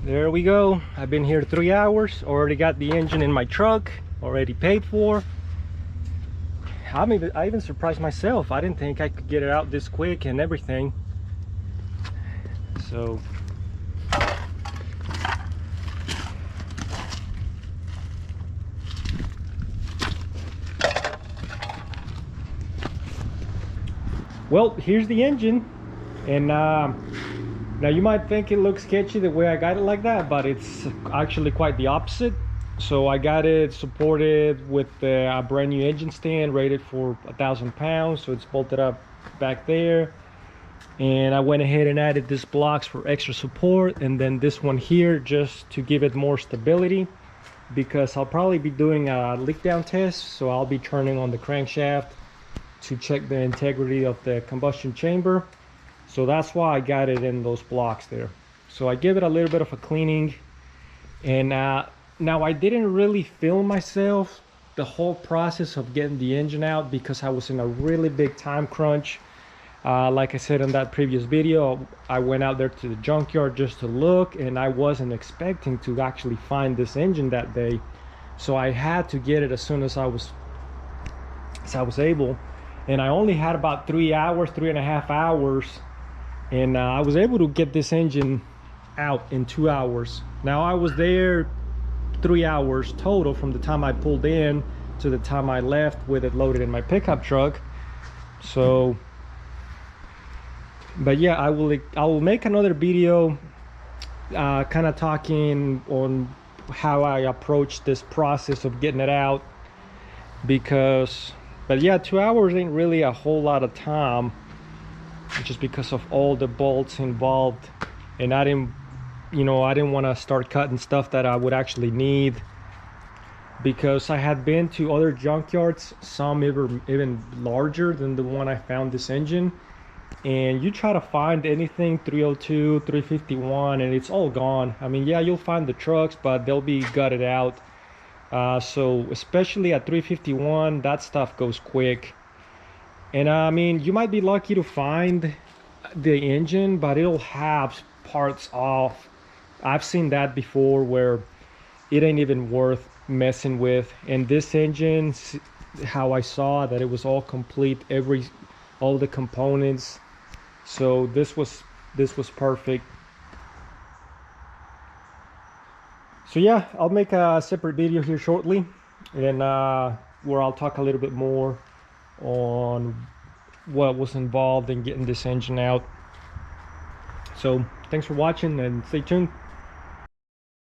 There we go. I've been here 3 hours, already got the engine in my truck, already paid for. I even surprised myself. I didn't think I could get it out this quick and everything. So well, here's the engine. And now you might think it looks sketchy the way I got it like that, but it's actually quite the opposite. So I got it supported with a brand new engine stand rated for 1,000 pounds, so it's bolted up back there. And I went ahead and added these blocks for extra support, and then this one here just to give it more stability, because I'll probably be doing a leak down test. So I'll be turning on the crankshaft to check the integrity of the combustion chamber. So that's why I got it in those blocks there. So I give it a little bit of a cleaning. And now I didn't really film myself the whole process of getting the engine out, because I was in a really big time crunch. Like I said in that previous video, I went out there to the junkyard just to look, and I wasn't expecting to actually find this engine that day. So I had to get it as soon as I was able. And I only had about 3.5 hours, and I was able to get this engine out in 2 hours. Now I was there 3 hours total from the time I pulled in to the time I left with it loaded in my pickup truck. So but yeah, I will make another video kind of talking on how I approach this process of getting it out, but yeah, 2 hours ain't really a whole lot of time, just because of all the bolts involved. And I didn't want to start cutting stuff that I would actually need, because I had been to other junkyards, some even larger than the one I found this engine, and you try to find anything 302, 351, and it's all gone. I mean, yeah, you'll find the trucks, but they'll be gutted out. So especially at 351, that stuff goes quick. And I mean, you might be lucky to find the engine, but it'll have parts off. I've seen that before, where it ain't even worth messing with. And this engine, how I saw that it was all complete, all the components. So this was perfect. So yeah, I'll make a separate video here shortly, and where I'll talk a little bit more on what was involved in getting this engine out. So thanks for watching, and stay tuned.